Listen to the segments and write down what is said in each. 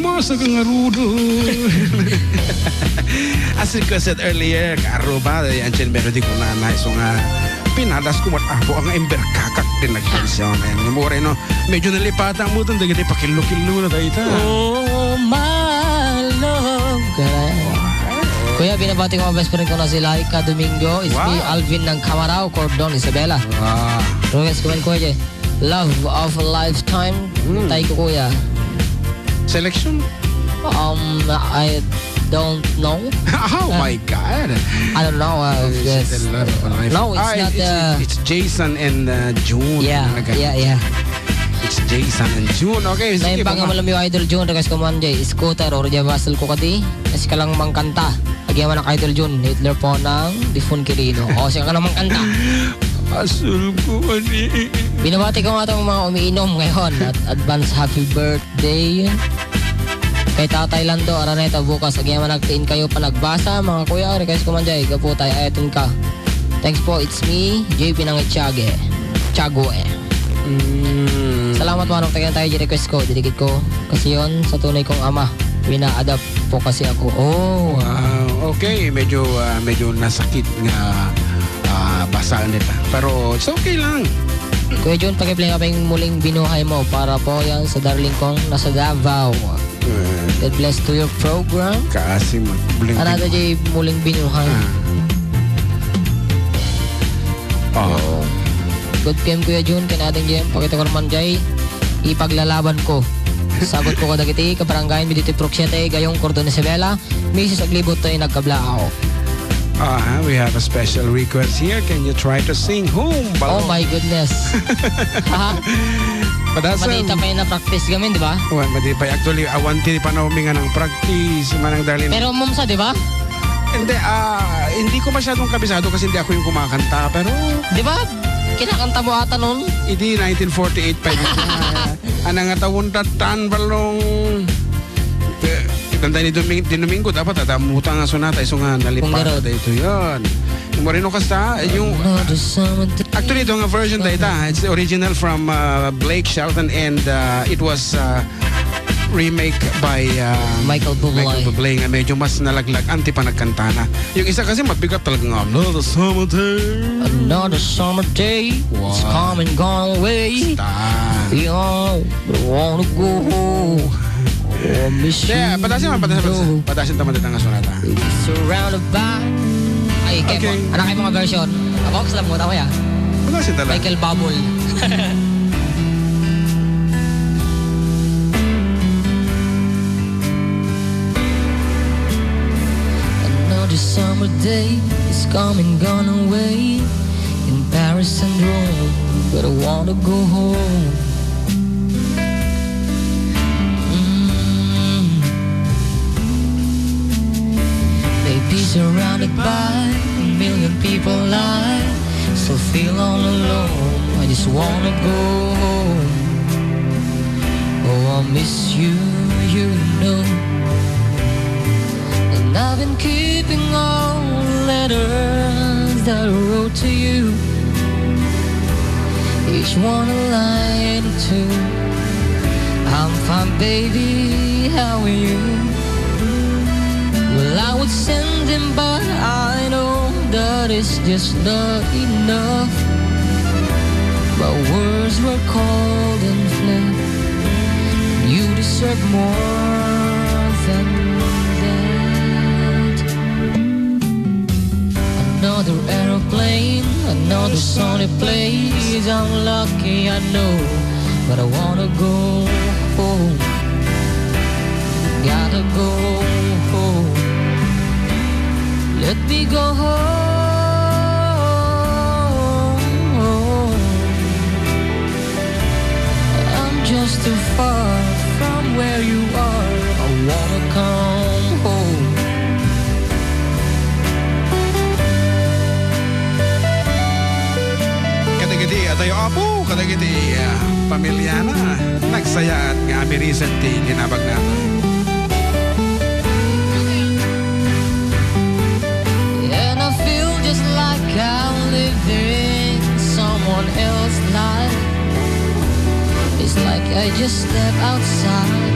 Umasa ka nga rudo. As I said earlier, karuba, yan siya melody ko na so nga, pinadas ko matabo ang ember kakak din nagtensyon. And more, no, medyo nalipatan mo doon, dagiti pakilo-kilo na tayo. Oh, my love. Kuya, binabati ko ang best friend ko na sila, Domingo. It's me, Alvin ng Camarao, Cordon, Isabela. Rugas, kumain ko kuya. Love of a lifetime. Tayo ko kuya. Selection? I don't know. Oh my God! I don't know. No, it's not. It's Jason and June. Yeah. It's Jason and June. Okay, sige. Naimbangan mo lang yung idol June. Rekas ko man jay. Scooter or jay basel ko kadi. Kasi ka lang mangkanta. Agyaman ng idol June. Hitler po ng Difon Quirino. O siya ka lang mangkanta. Asul ko kadi. Binabati ko nga itong mga umiinom ngayon. At advance happy birthday. Kay Tatay Lando, Araneta, bukas agyaman nagtiin kayo pa nagbasa. Mga kuya, request ko man jay. Gapo tayo, ayatin ka. Thanks po, it's me, JP ng Itchage. Chagoe. Salamat manong tayo request ko. Didikit ko. Kasi yon sa tunay kong ama. Wina-adapt po kasi ako. Oh. Wow. Okay, medyo nasakit nga basaan nila. Pero it's okay lang. Kuya Jun, pag-play ka pa yung muling binuhay mo para po yan sa darling kong nasa Davao. God bless to your program. Kasi muling binuhay. Another day, muling binuhay. Good PM Kuya Jun, kinating dyan. Pakita ko naman dyan, ipaglalaban ko. Sagot ko kadagiti, kaparangayan, miditi proksiyete, gayong Cordon Isabela, Mrs. Aglibot tayo nagkablao. We have a special request here. Can you try to sing Home? Oh my goodness. Madita pa yun na practice gamin, di ba? Well, madita pa. Actually, awanti pa na huminga ng practice. Manang darling. Pero mumsa, di ba? Hindi ko masyadong kabisado kasi hindi ako yung kumakanta. Pero... Di ba? Kinakanta mo ata nun? Hindi, 1948 pa yun. Anang atawon tatan balong... Ganda ni Domingo, dapat atamutan nga sonata. Iso nga nalipat. Ito yun. Yung Moreno Kasta, yung... Actually, ito nga version dito. It's the original from Blake Shelton and it was remake by Michael Bublé. Medyo mas nalaglag. Anti pa nagkanta na. Yung isa kasi mabigat talaga nga. Another summer day. Another summer day. It's come and gone away. Yeah, I wanna go home. Oh, miss you. Yeah, patasin tama dito nga sonata. Surrounded by... Ay, okay. Anak kayo mga version. Ako, lang mo, tama ya? Patasin talaga. Michael Bubble. Another summer day is coming, gone away. In Paris and Rome, but I wanna go home. Be surrounded by a million people I still feel all alone. I just wanna go home. Oh, I miss you, you know. And I've been keeping all the letters that I wrote to you, each one a line or two. I'm fine, baby, how are you? Well, I would send him, but I know that it's just not enough. My words were cold and flat. You deserve more than that. Another aeroplane, another sunny place. I'm lucky, I know, but I wanna go home. Gotta go home. Let me go home. I'm just too far from where you are. I wanna come home. Kadagiti, atayo apo, kadagiti, pamilya na. Nagsaya at nga kami recently, linabag natin. Just like I'm living someone else's life. It's like I just step outside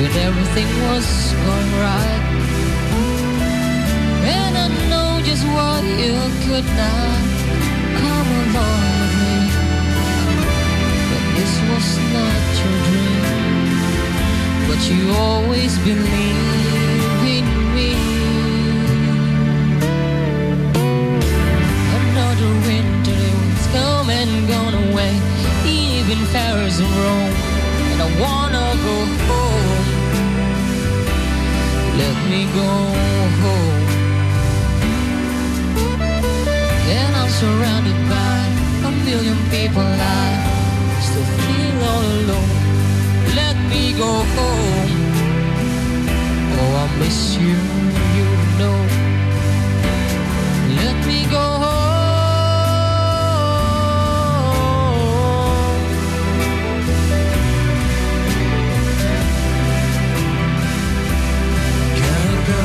but everything was going right. And I know just what you could not come along with me, but this was not your dream, but you always believe in me. Another winter it's come and gone away, even Paris and Rome, and I wanna go home. Let me go home. And I'm surrounded by a million people, I still feel all alone. Let me go home. Oh, I miss you, you know. Let me go home. Gotta go.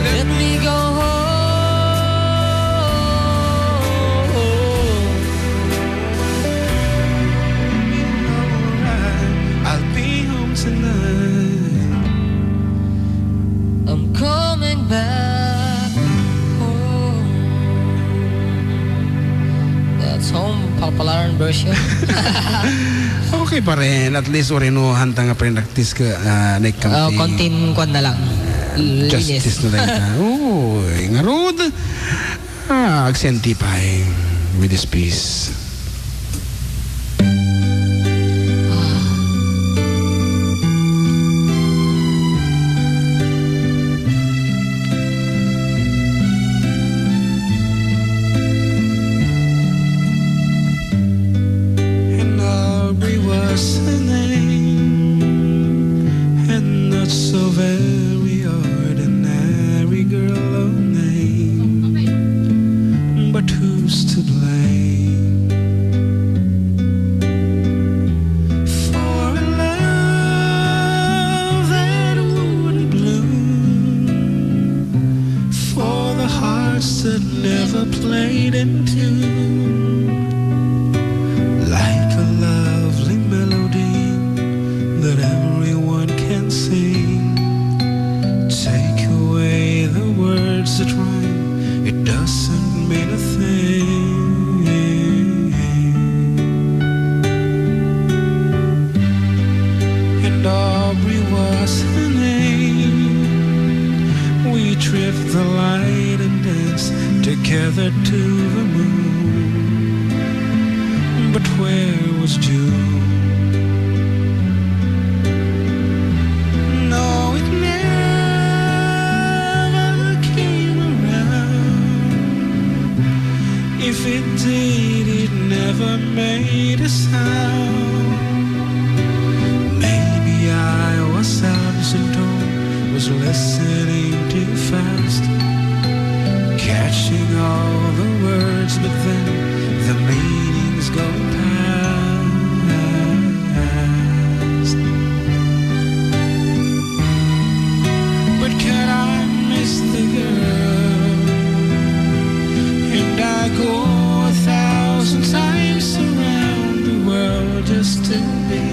Let me go home. I'm coming back home. That's home, popular version. Okay pa rin. At least orino hanta nga pre-practice ka nagkampi. Kontin kwan na lang. Justice na tayo. Oo, nga road. Agsenti pa with this piece. And Aubrey was her name, and not so very ordinary girl of name, but who's to blame for a love that wouldn't bloom, for the hearts that never played in tune, like a lovely melody that everyone can sing. Take away the words that rhyme, it doesn't mean a thing. And Aubrey was her name. We tripped the light and danced together to the moon. But where was June? No, it never came around. If it did, it never made a sound. Maybe I was absent or was listening too fast, catching all the words, but then the meaning's going past. But can I miss the girl? And I go 1,000 times around the world just to be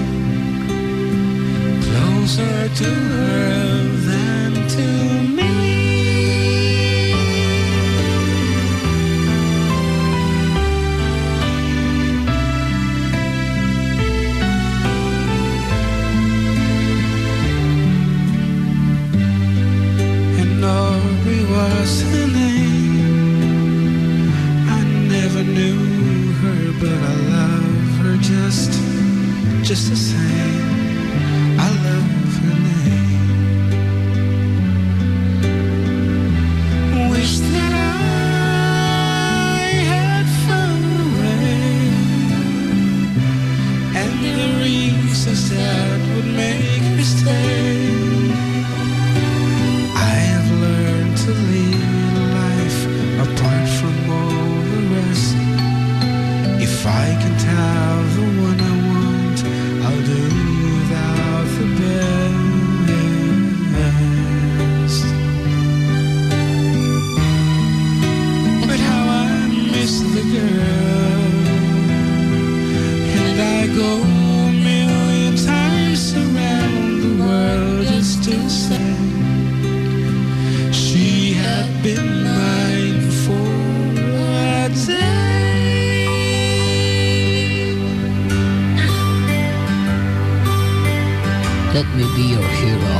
closer to her than to me. And Aubrey was her name. I never knew her, but I love her just the same. I love her name. Wish that I had found a way, and the reasons that would make her stay. I have learned to live life apart from all the rest. If I can have the one I want, I'll do without the best. But how I miss the girl, and I go a million times Let me be your hero.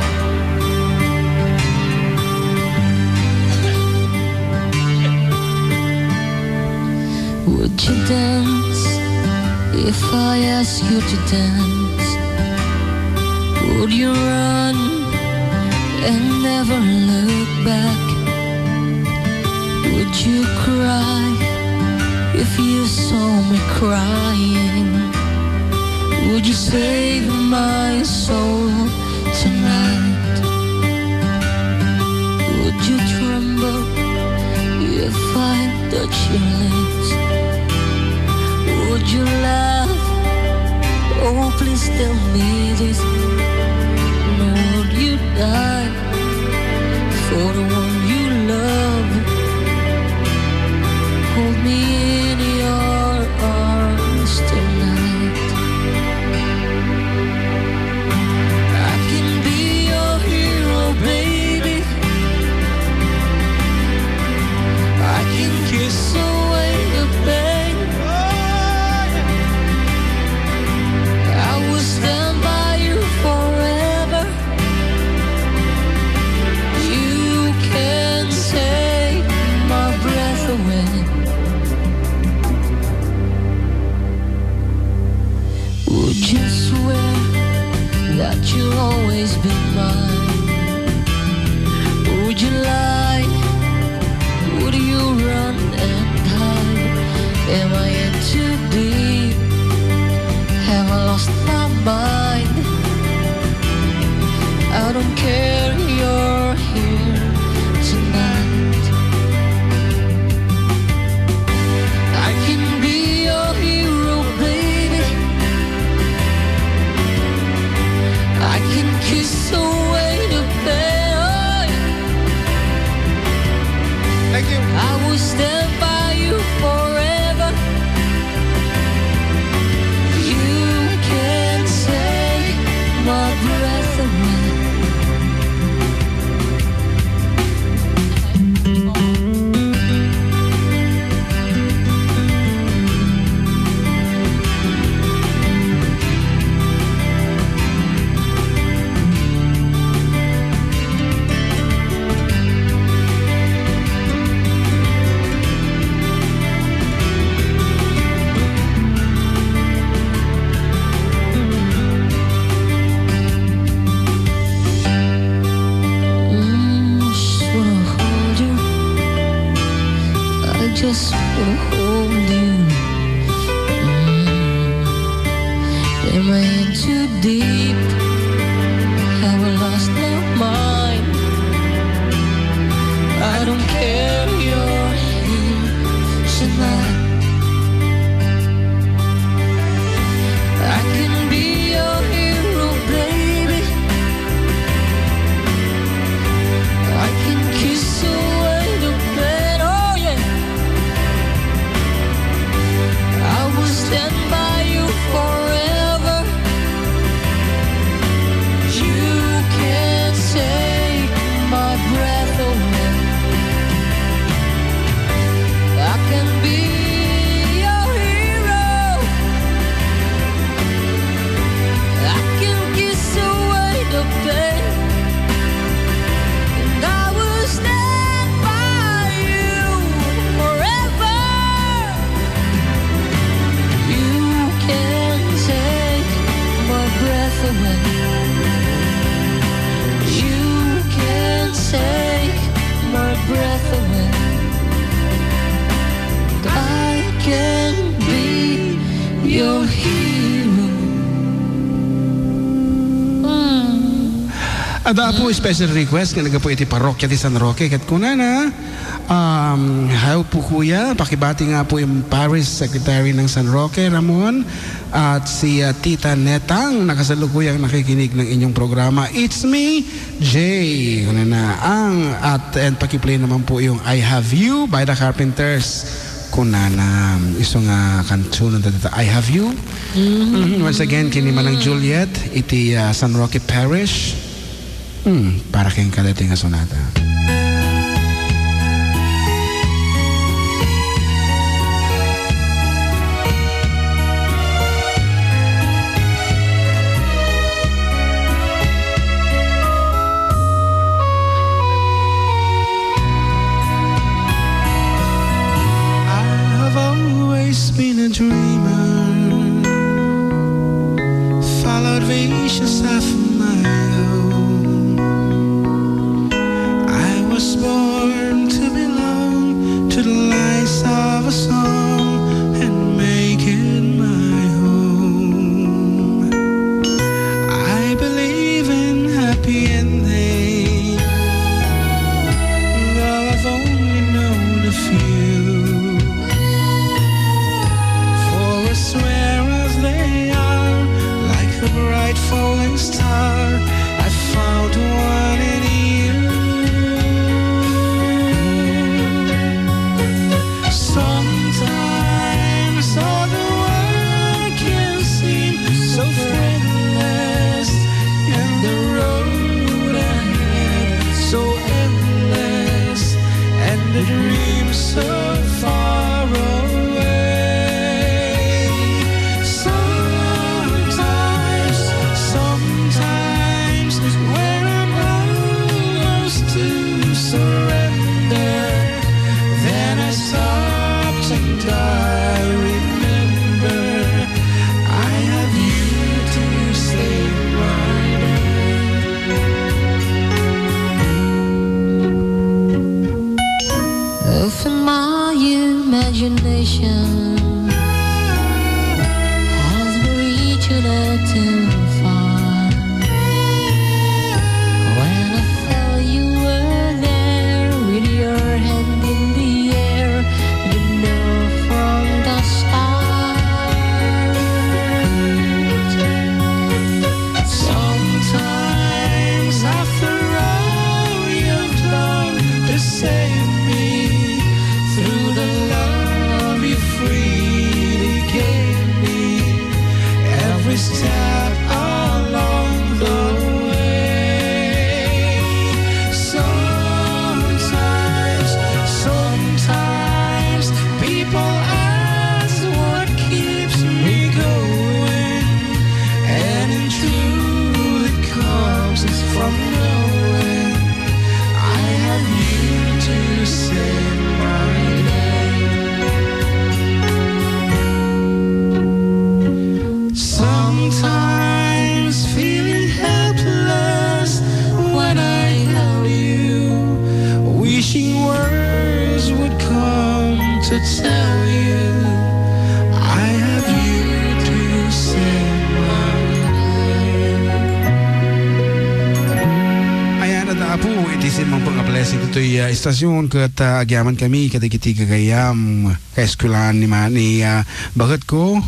Would you dance if I ask you to dance? Would you run and never look back? Would you cry if you saw me crying? Would you save my soul tonight? Would you tremble if I touch your lips? Would you laugh? Oh, please tell me this. No, would you die for the one you love? Hold me in your arms tonight. I can be your hero, baby. I can kiss away the pain. I will stand by you forever. You can take my breath away. Would you swear that you'll always be mine? Would you lie? Would you run and hide? Am I in too deep? Have I lost my mind? I don't care, you're here tonight. I can be your hero, baby. I can kiss away the pain. Thank you. I will stand by you forever. You can take my breath away. Just wanna hold you. Am I in too deep? Have I lost my mind? I don't care, you're here tonight. I can be your hero, baby. I can kiss away the pain. Oh yeah. I will stand by you forever. You can't take my breath away. I can be your hero. I can kiss away the pain. And I will stand by you forever. You can take my breath away. You can take my breath away. I can be your hero. Ada po special request nga naga po iti parokya ti San Roque ket kunana hayo po kuya pakibati nga po yung Parish Secretary ng San Roque Ramon at si Tita Netang nakasalukuyang nakikinig ng inyong programa. It's me Jay kunana and pakiplay naman po yung I Have You by the Carpenters kunana iso nga kantunan dito I Have You. Once again kini manang Juliet iti San Roque Parish. Para kayong kadating nga sonata. wishes half of my own. I was born to belong to the lights of a song and make it my home. I believe in happy endings, though I've only known a few. For as rare as they are, like a bright falling star, I found one in you. Sometimes all the world can seem so friendless, and the road ahead so endless, and the dream so far away. Sometimes when I'm almost to surrender, then I stopped and I remember I have you to save my day. If in my imagination has been reaching out too far, when I felt you were there with your hand in the air, you know from the start. Sometimes after all you've done to save me, through the love you freely gave me, every step along the way. Sometimes people ask what keeps me going, and in truth it comes from knowing I have you to save my day. Sometimes feeling helpless when I held you, wishing words would come to tell you I have you to save my day. Ayan at apo, itisin mong pang-blessing ito'y istasyon kat agyaman kami katikiti kagayam kaeskulaan ni bagat ko